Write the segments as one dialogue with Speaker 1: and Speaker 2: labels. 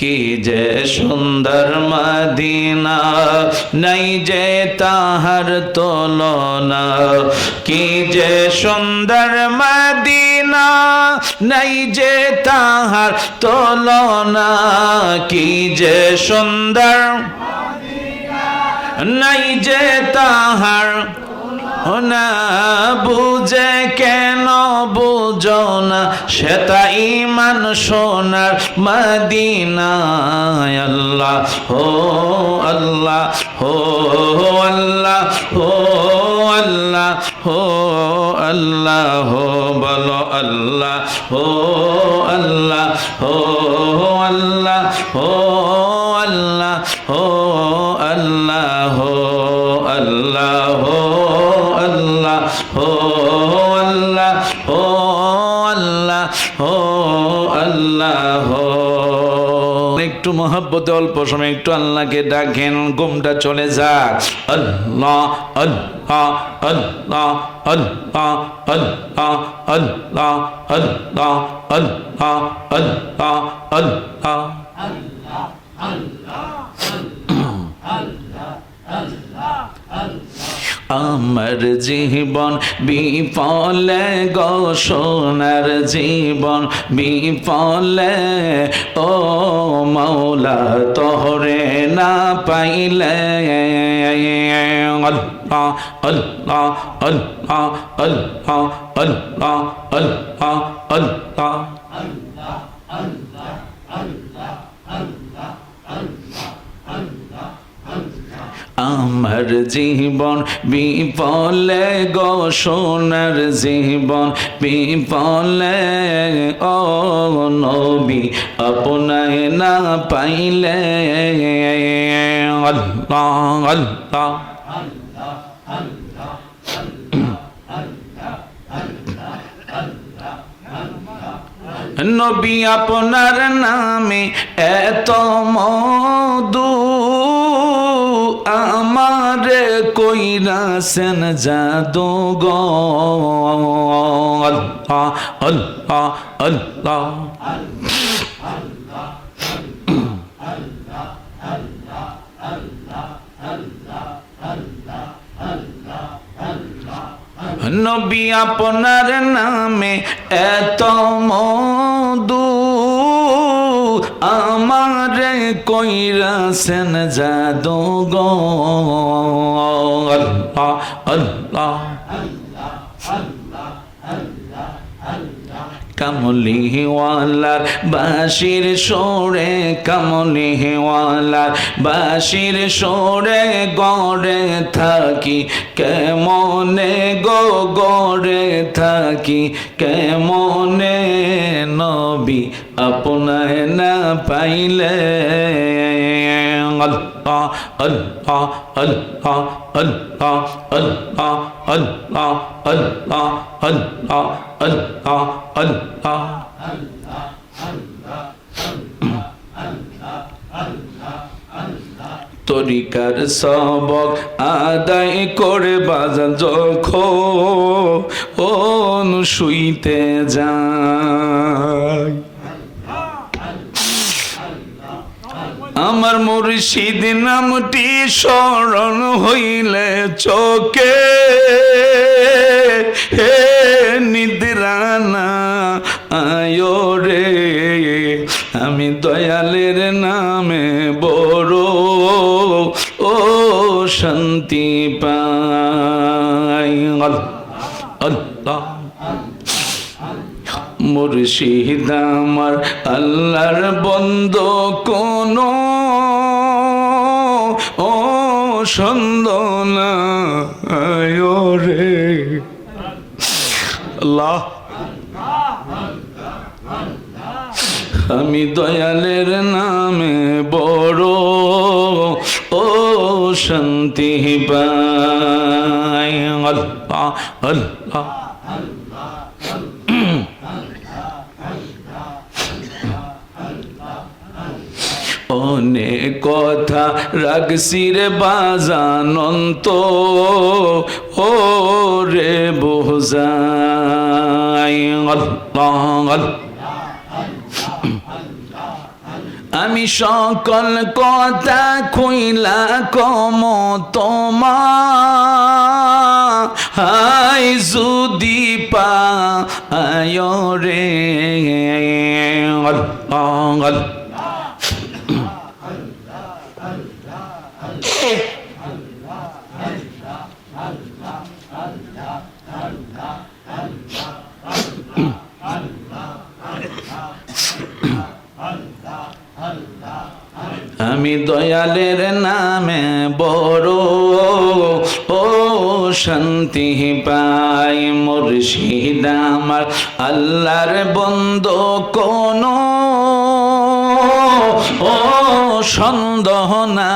Speaker 1: কি যে সুন্দর মদিনা নাই যে তাহার তুলনা কি যে সুন্দর মদিনা নাই যে তাহার তুলনা কি যে সুন্দর নাই যে তাহার না বুঝে কেন বুঝো না সেটা ঈমান সোনার মদিনায় আল্লাহ হো আল্লাহ হো আল্লাহ হো আল্লাহ হো আল্লাহ হো বলো আল্লাহ হো আল্লাহ হো আল্লাহ হো আল্লাহ হো আল্লাহ হো আল্লাহ হো আল্লাহ হো আল্লাহ হো আল্লাহ হো আল্লাহ হো একটু মহব্বতে অল্প সময় একটু আল্লাহকে ডাকেন ঘুমটা চলে যাক আল্লাহ আল্লাহ আল্লাহ আল্লাহ আল্লাহ আল্লাহ আল্লাহ আল্লাহ আল্লাহ আল্লাহ আমার জীবন বিফলে গো সোনার জীবন বিফলে ও মাওলা তোরে না পাইলে আল্লাহ আল্লাহ আল্লাহ আল্লাহ আল্লাহ আল্লাহ আল্লাহ আমার জীবন বিফলে গো সোনার জীবন বিফলে ও নবী আপনায় না পাইলে আল্লাহ আল্লাহ নবী আপনার নামে এত মধু আমারে কইরাছেন জাদু গো আল্লাহ আল্লাহ আল্লাহ নবী আপনার নামে এত মধু আমারে কইরাছেন জাদু গো আল্লাহ আল্লাহ কামলিওয়ালার বাঁশির সুরে কামলিওয়ালার বাঁশির সুরে গড়ে থাকি কেমনে গো গড়ে থাকি কেমনে নবী আপনায় না পাইলে আল্লাহ আল্লাহ আল্লাহ আল্লাহ আল্লাহ আল্লাহ আল্লাহ আল্লাহ আল্লাহ আল্লাহ তরিকার সবক আদায় করে বাজা যখন শুইতে যায় আমার মুর্শিদ নামটি স্মরণ হইলে চোখে হে নিদ্রানা আয়ো রে আমি দয়ালের নামে বড় ও শান্তি পাই আল্লাহ মুর্শিদ আমার আল্লাহর বন্ধু কোন ও সন্দনা আয়ো রে আল্লাহ আমি দয়ালের নামে বড় ও শান্তি পাই আল্লাহ আল্লাহ অনেক কথা রাখছি রে বাজানন্ত ও রে বোঝাই আল্লাহ আমি সকল কথা খুইলা কম তোমার হাই যদি পায় রে আল্লাহ আমি দয়ালের নামে বড় ও শান্তি পাই মুর্শিদ আমার আল্লাহর বন্ধু কোন ও সন্দেহ না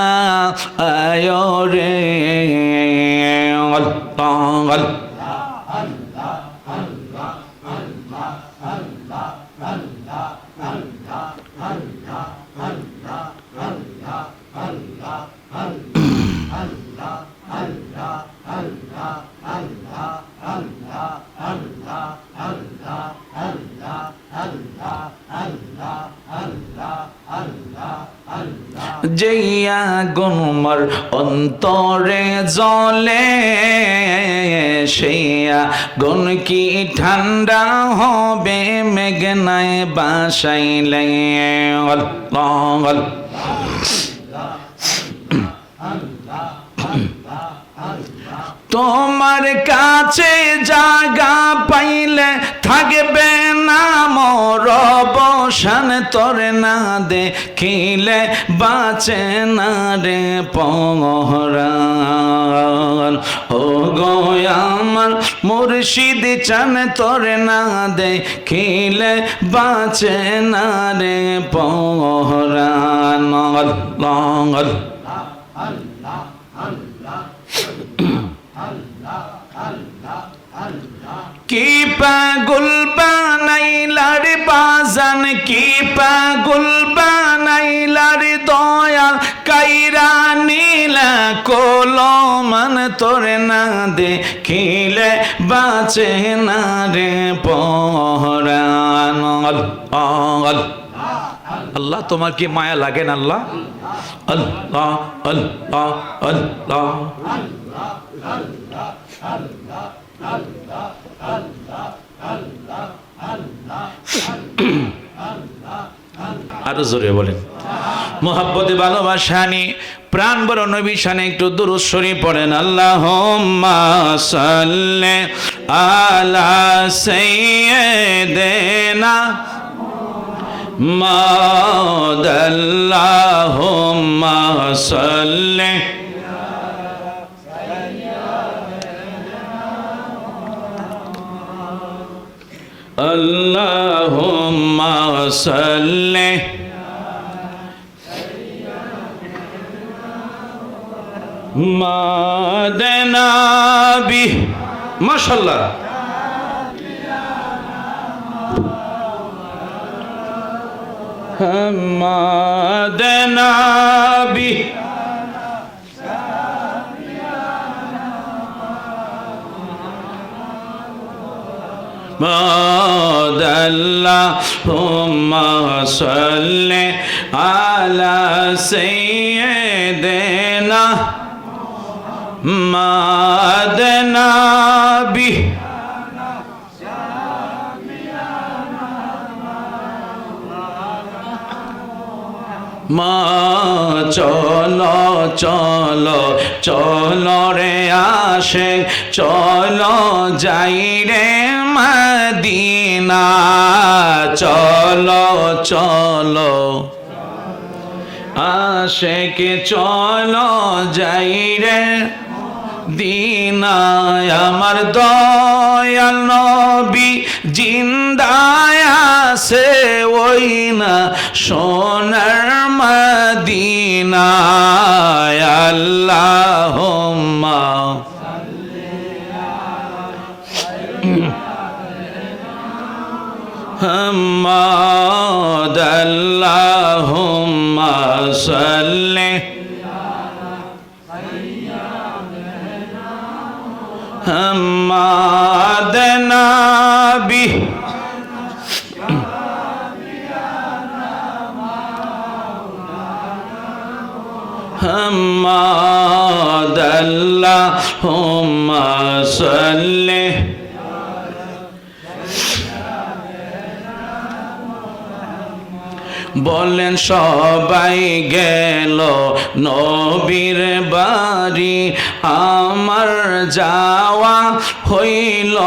Speaker 1: আয় রে আল্লাহ যেইয়া গুনমর অন্তরে জলে সেইয়া গুন কি ঠান্ডা হবে মেঘনায় বাসাইলে তোমার কাছে জায়গা পাইলে থাকবে না মোর অবসান তোর না দেখিলে বাঁচে না রে পরাণ ও গো আমার মুর্শিদ চান তোর না দেখিলে বাঁচে না রে পরাণ আল্লাহ কি পাগল বানাইলার বাজান কি পাগল বানাইলার দয়াল কাইরা নীলা কলমান তোর না দেখিলে বাঁচে না রে পরাণ আল্লাহ তোমার কি মায়া লাগে না আল্লাহ আল্লাহ আল্লাহ আল্লাহ আরো জোরে বলেন মোহাব্বতে ভালোবাসা নিয়ে প্রাণ বড় নবী শানে একটু দুরূদ শরীফ পড়েন আল্লাহুম্মা সাল্লি আলা সাইয়্যিদিনা মাওলাদ আল্লাহুম্মা সাল্লি আল্লাহুম্মা সাল্লি মাদানাবি মাশাআল্লাহ মাদানাবি আল্লাহুম্মা সাল্লি আলা সাইয়্যিদিনা মাদানাবি মা চলো চলো চলো রে আশিক চলো যাই রে মদিনা চলো চলো আশিক চলো যাই রে দিনায় আমার দয়াল নবী জিন্দায় আছে ওই না সোনার মদিনায় আল্লাহুম্মা হাম্মাদ আল্লাহুম্মা সাল্লি হাম্মাদ নবী মুহাম্মাদ আল্লাহুম্মা সাল্লি বলেন সবাই গেল নবীর বাড়ি, আমার যাওয়া হইল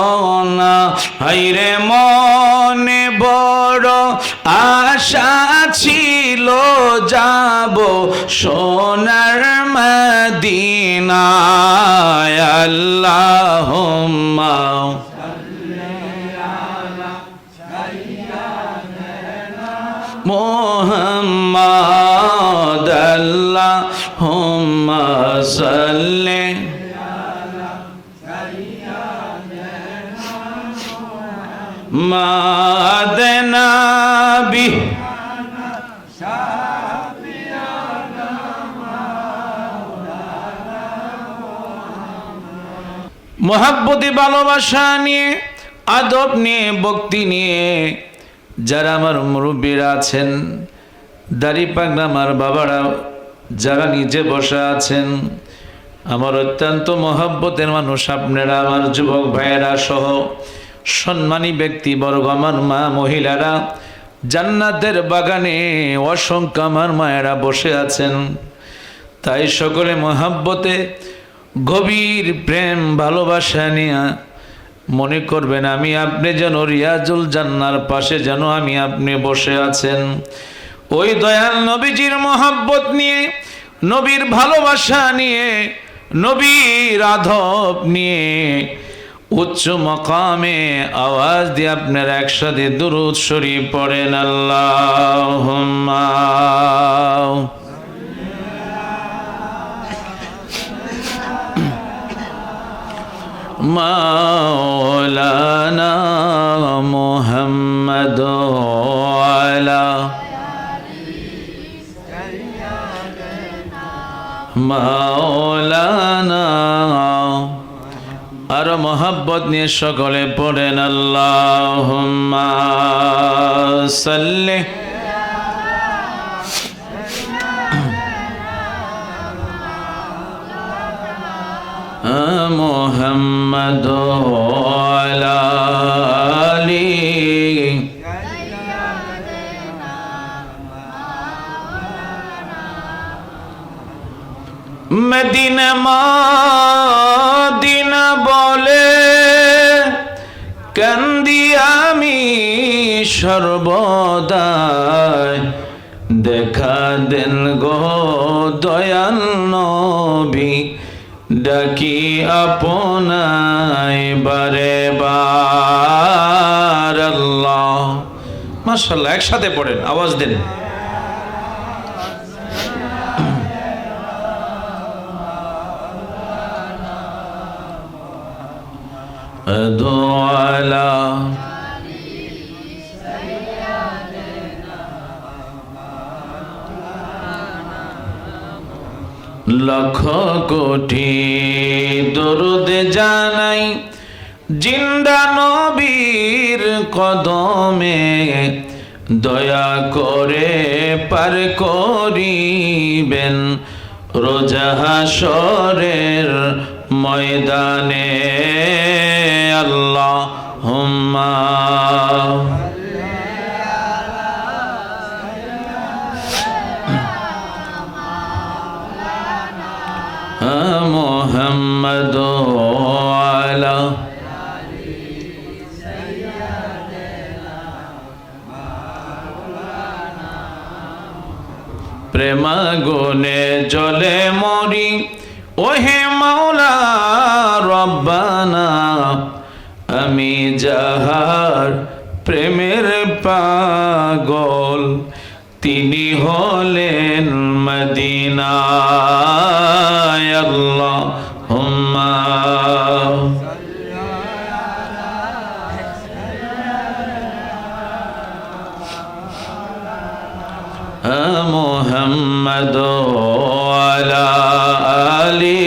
Speaker 1: না। হায়রে মনে বড় আশা ছিল, যাব সোনার মদিনায়। আল্লাহুম্মা মুহাম্মাদ আল্লাহুম্মা সাল্লি মাদনা বি মহাব্বতে ভালোবাসা নিয়ে, আদব নিয়ে, ভক্তি নিয়ে যারা আমার মুরব্বীরা আছেন, দাড়ি পাগড়া আমার বাবারা যারা নিচে বসে আছেন, আমার অত্যন্ত মহব্বতের মানুষ আপনারা, আমার যুবক ভাইয়েরা সহ সম্মানী ব্যক্তিবর্গ, আমার মা মহিলারা, জান্নাতের বাগানে অসংখ্য আমার মায়েরা বসে আছেন। তাই সকলে মহব্বতে গভীর প্রেম ভালোবাসা নিয়ে মনে করবেন আমি আপনি যেন রিয়াজুল জান্নার পাশে যেন আমি আপনি বসে আছেন। ওই দয়াল নবীজির মহব্বত নিয়ে, নবীর ভালোবাসা নিয়ে, নবীর আদব নিয়ে উচ্চ মকামে আওয়াজ দিয়ে আপনারা একসাথে দুরূদ শরীফ পড়েন। আল্লাহুম্মা মাওলানা মুহাম্মদ আলা মাওলানা। আর মোহাব্বত নিয়ে সকলে পড়েন আল্লাহুম্মা সাল্লি মুহাম্মদ আলা আলি মদিনা মদিনা বলে কান্দি আমি সর্বদাই, দেখা দেন গো দয়াল নবী, ডাকি আপনায় বারে বার। আল্লাহ মাশাআল্লাহ, একসাথে পড়েন, আওয়াজ দেন। দোয়ালা লক্ষ কোটি দরুদ জানাই জিন্দা নবীর কদমে, দয়া করে পার করিবেন রোজা হাশরের ময়দানে। আল্লাহুম্মা মুহাম্মদ আলা প্রেমাগুনে জলে মরি, ওহে মাওলা রব্বানা, আমি যাহার প্রেমের পাগল, তিনি হলেন মদিনায়। আল্লাহুম্মা মুহাম্মদ আলা আলি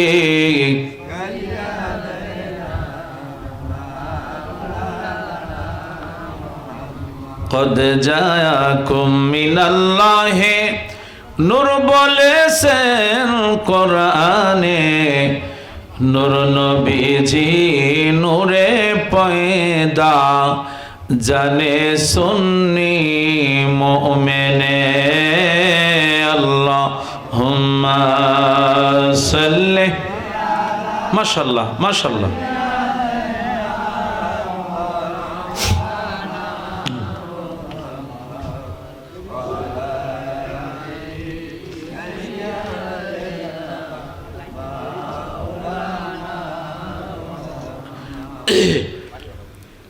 Speaker 1: قد جاءكم من الله নূর বলেছেন কোরআনে, নূর নবীজি নূরে পয়দা, জানে সুন্নি মুমিনে। আল্লাহুম্মা সাল্লি, মাশাআল্লাহ মাশাআল্লাহ।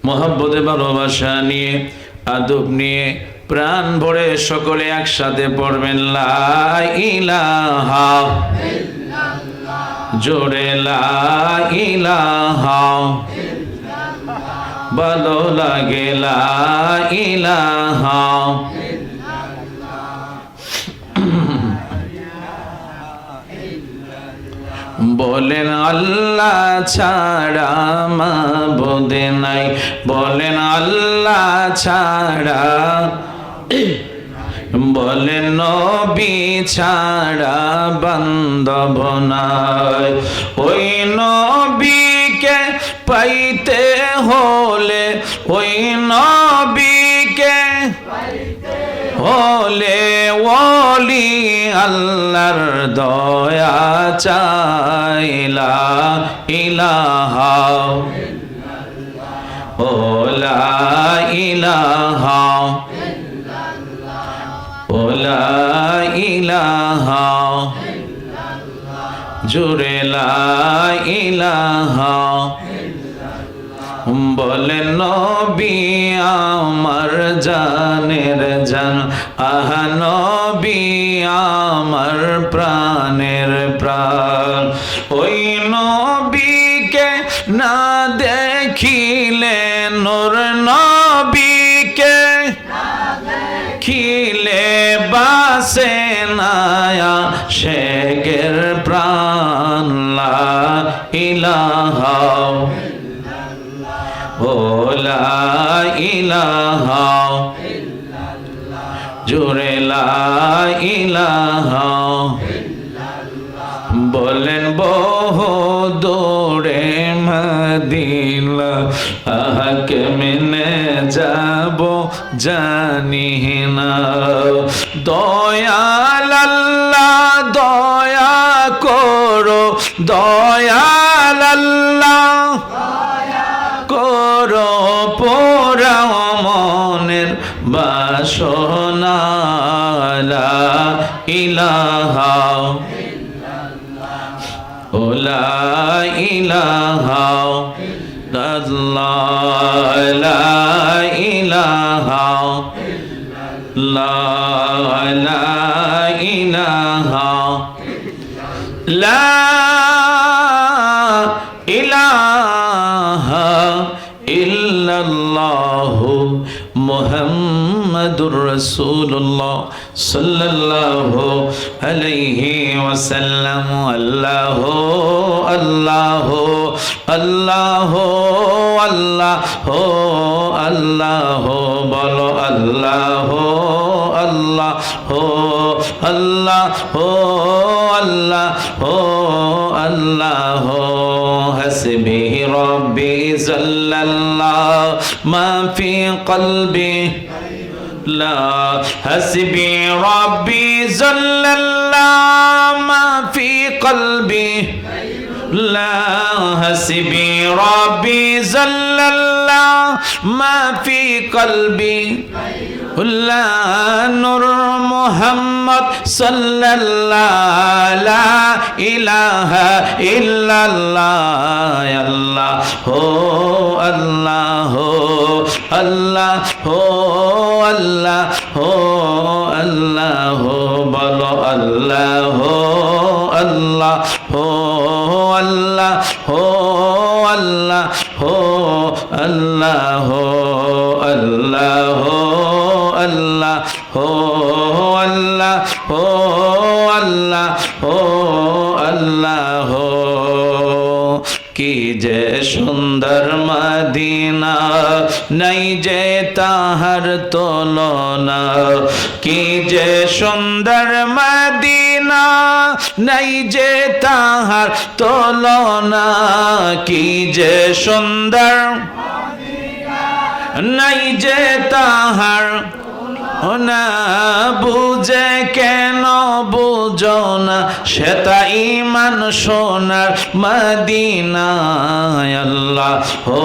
Speaker 1: মোহাব্বতে ভালোবাসা নিয়ে, আদব নিয়ে, প্রাণ ভরে সকলে একসাথে পড়বেন লা ইলাহা ইল্লাল্লাহ, জোরে লা ইলাহা ইল্লাল্লাহ, ভালো লাগে লা ইলাহা বলেন আল্লাহ ছাড়া মাবুদ নাই, বলেন আল্লাহ ছাড়া, বলেন নবী ছাড়া বান্ধব নাই। ওই নবীকে পাইতে হলে, ওই নবীকে হলে ওলি আল্লাহর দয়া চাইলা ইলাহা ও লা ইলাহা ও লা ইলাহা জুরে লা ইলাহা। বলেন নবী আমার জানের জান, আহা নবী আমার প্রাণের প্রাণ। ওই নবীকে না দেখিলে, নূর নবীকে দেখিলে বাসে নায়া শেখের প্রাণ লা ইলাহা ও লা ইলাহা জোরে লা ইলাহা। বলেন বহু দূরে মদিনা, আহাকে মেনে যাব জানি না। দয়াল আল্লাহ দয়া করো, দয়াল আল্লাহ করো পোড়াও মনের বাসনা লা ইলাহা ও লা ইলাহা ইল্লাল্লাহ, লা ইলাহা লা ইলাহা লা ইলাহা ইল্লাল্লাহু মুহাম্মাদুর রাসূলুল্লাহ সাল্লাল্লাহু আলাইহি ওয়াসাল্লাম। আল্লাহু আল্লাহু আল্লাহু আল্লাহু আল্লাহু বলো আল্লাহু আল্লাহু আল্লাহু আল্লাহু আল্লাহু। হাসবি রব্বি জাল্লাল্লাহ মা ফি কলবি লা, হাসবি রব্বি জাল্লাল্লাহ মা ফি কলবি লা, হাসবি রব্বি জাল্লাল্লাহ মা ফি কলবি লা। নূর মুহাম্মদ সাল্লাল্লাহু লা ইলাহা ইল্লাল্লাহ। আল্লাহু আল্লাহু আল্লাহু আল্লাহু আল্লাহু বলো আল্লাহু আল্লাহু আল্লাহু আল্লাহু আল্লাহু আল্লাহু আল্লাহু আল্লাহু আল্লাহু আল্লাহু। কি যে সুন্দর মদিনা নাই যে তাহার তুলনা কি যে সুন্দর মদিনা নাই যে তাহার তুলনা কি যে সুন্দর নাই যে তাহার না বুঝে কেন বুঝো না সেটা ইমান সোনার মদিনায় আল্লাহ হো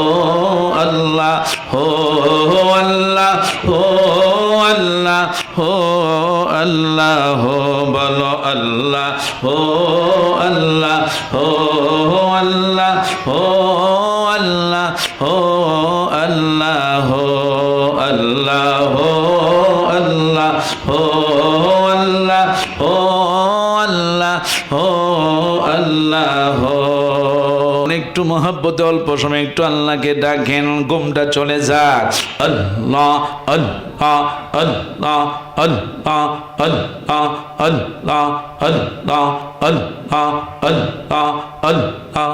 Speaker 1: আল্লাহ হো আল্লাহ হো আল্লাহ হো আল্লাহ হো বলো আল্লাহ হো আল্লাহ হো আল্লাহ হো আল্লাহ হো আল্লাহ হো আল্লাহ হো আল্লাহ হো আল্লাহ হো আল্লাহ হো আল্লাহ হো একটু মহব্বতে অল্প সময় একটু আল্লাহকে ডাকেন ঘুমটা চলে যাক আল্লাহ আল্লাহ আল্লাহ আল্লাহ আল্লাহ আল্লাহ আল্লাহ আল্লাহ আল্লাহ আল্লাহ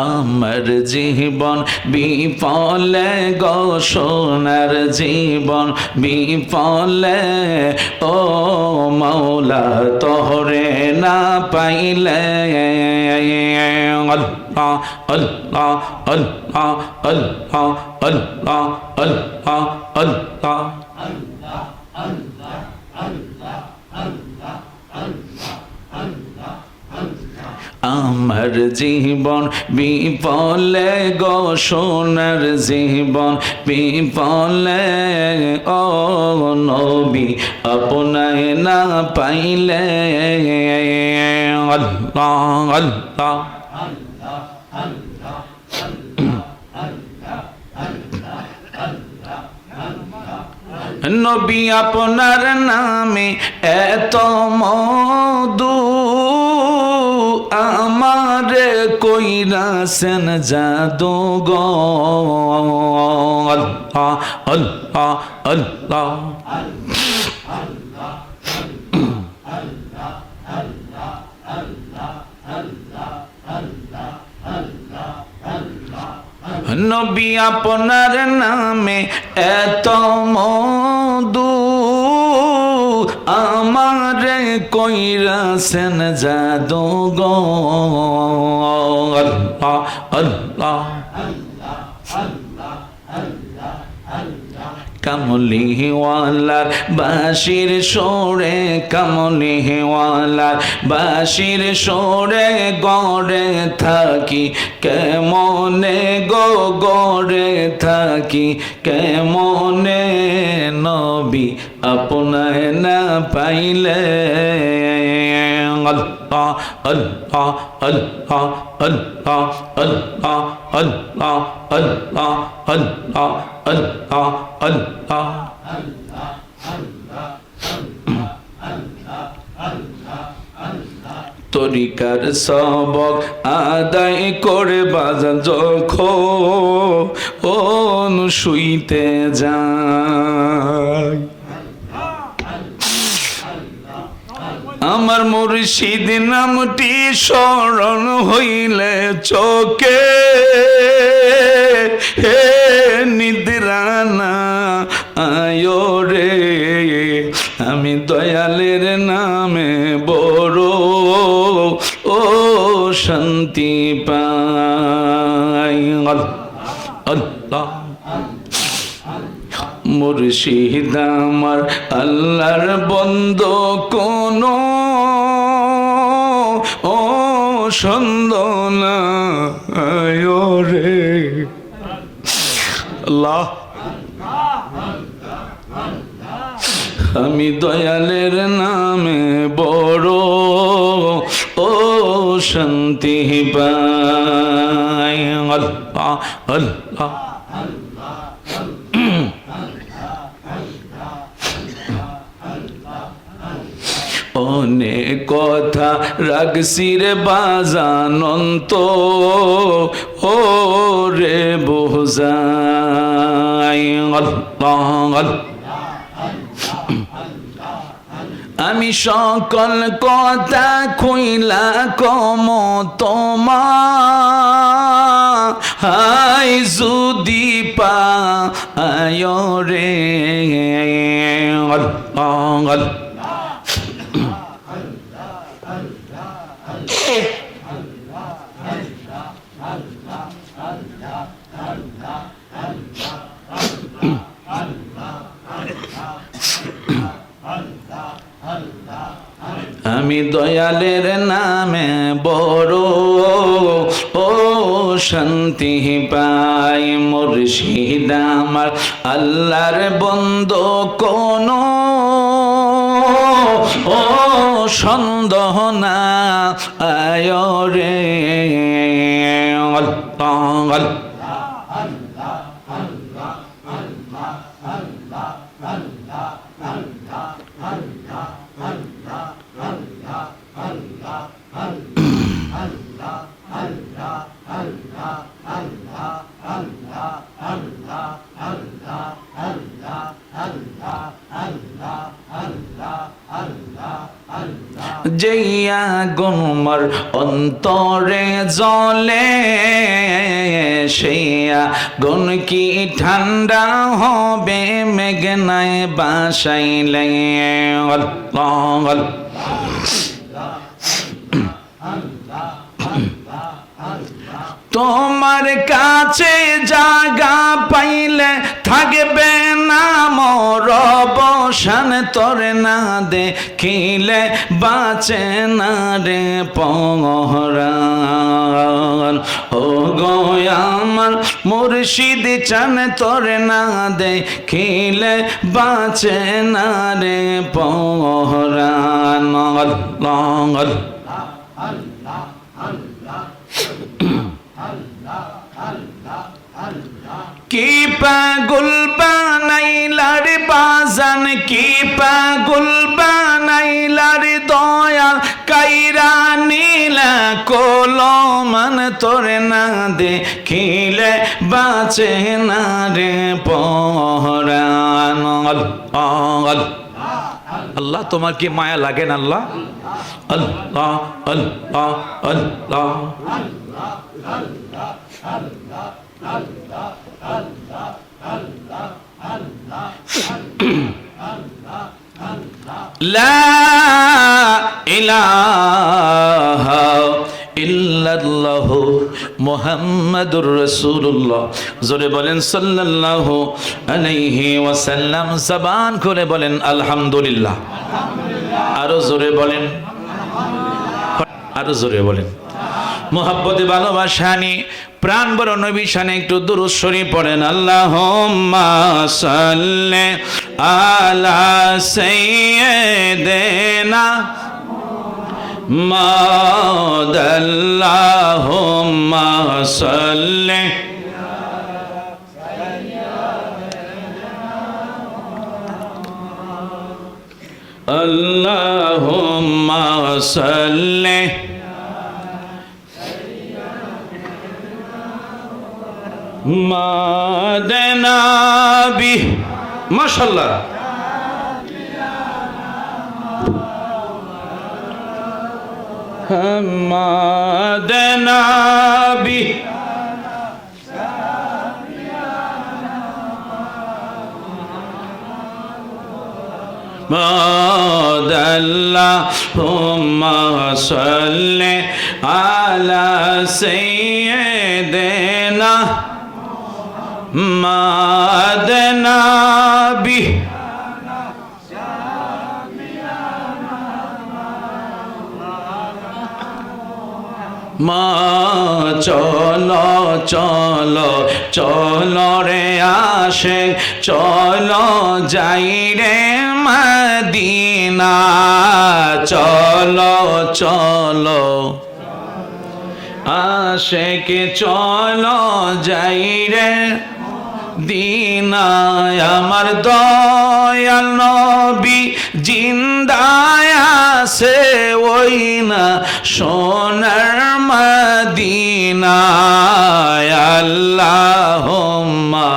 Speaker 1: আমার জীবন বিফলে গো সোনার জীবন বিফলে ও মাওলা তোহরে না পাইলে আল্লাহ আল্লাহ আল্লাহ আল্লাহ আল্লাহ আল্লাহ আল্লাহ আমার জীবন বিফলে গো সোনার জীবন বিফলে ও নবী আপনায় না পাইলে আল্লাহ আল্লাহ নবী আপনার নামে এত মধু আমারে কইরাছেন জাদু গো আল্লাহ আল্লাহ আল্লাহ নবী আপনার নামে এত মধু আমারে কইরাছেন জাদু গো আল্লাহ আল্লাহ কামলিওয়ালার বাঁশির সুরে কামলিওয়ালার বাঁশির সুরে গড়ে থাকি কেমনে গো গড়ে থাকি কেমনে নবী আপনায় না পাইলে আল্লাহ আল্লাহ আল্লাহ আল্লাহ আল্লাহ আল্লাহ আল্লাহ আল্লাহ আল্লাহ আল্লাহ তরিকার সবক আদায় করে বাজা যখন শুইতে যায় আমার মুর্শিদ নামটি স্মরণ হইলে চোখে হে নিদ্রানা আয়ো রে আমি দয়ালের নামে বড় ও শান্তি পাই আল্লাহ মুর্শিদ আমার আল্লাহর বন্দো কোনো ও সন্দনা আয়ো রে আল্লাহ আমি দয়ালের নামে বড় ও শান্তি পাই আল্লাহ আল্লাহ অনেক কথা রাগসি রে বাজানন্ত ও রে বোঝাই আল্লাহ আমি সকল কথা কইলা কম তোমার হাই যদি পায় রে আমি দয়ালের নামে বড় ও শান্তি পাই মুর্শিদ আমার আল্লাহর বন্ধু কোন ও সন্দেহ না আয় রে যেইয়া গুমর অন্তরে জলে সেইয়া গুণ কি ঠান্ডা হবে মেঘনায় বাসাইলে তোমার কাছে জায়গা পাইলে থাকবে না মোর অবসান তোর না দেখিলে বাঁচে না রে পরাণ ও গো আমার মুর্শিদ চান তোর না দেখিলে বাঁচে না রে পরাণ কি পাগল বানাইলার বাজান কি পাগল বানাইলার দয়াল কাইরা নীলা কলমান তোর না দেখিলে বাঁচে না রে পরাণ আল্লাহ তোমার কি মায়া লাগে না আল্লাহ আল্লাহ আল্লাহ আল্লাহ লা ইলাহা ইল্লাল্লাহু মুহাম্মাদুর রাসূলুল্লাহ জোরে বলেন সাল্লাল্লাহু আলাইহি ওয়াসাল্লাম জবান খুলে বলেন আলহামদুলিল্লাহ আরো জোরে বলেন আরো জোরে বলেন মোহাব্বতে ভালোবাসা নিয়ে প্রাণ বড় নবী শানে একটু দুরূদ শরীফ পড়েন আল্লাহুম্মা সাল্লি আলা সাইয়্যিদিনা মুহাম্মাদ আল্লাহুম্মা সাল্লি আল্লাহুম্মা সাল্লি মাদনাবি মাশাআল্লাহ মাদনাবি আল্লাহুম্মা সাল্লি আলা সাইয়্যিদিনা মাদনাবি মা চলো চলো চলো রে আশিক চলো যাই রে মদিনা চলো চলো আশিক চলো যাই রে দিনায় আমার দয়াল নবী জিন্দায় আছে ওই না সোনার মদিনায় আল্লাহুম্মা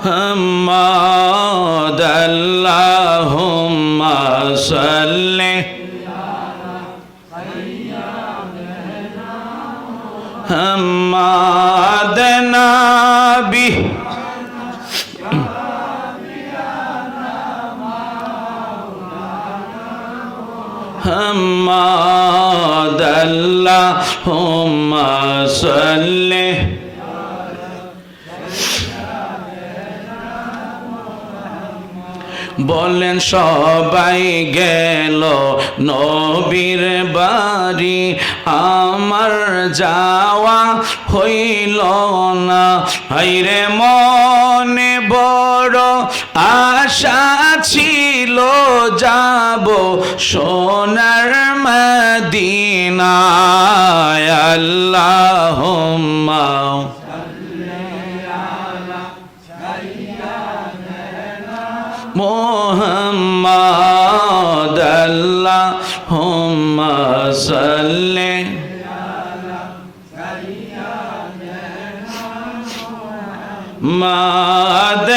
Speaker 1: محمد اللهم صل محمد نبي محمد اللهم صل বলেন সবাই গেল নবীর বাড়ি আমার যাওয়া হইল না হায়রে মনে বড় আশা ছিল যাব সোনার মদিনায় আল্লাহুম্মা محمد اللهم صل محمد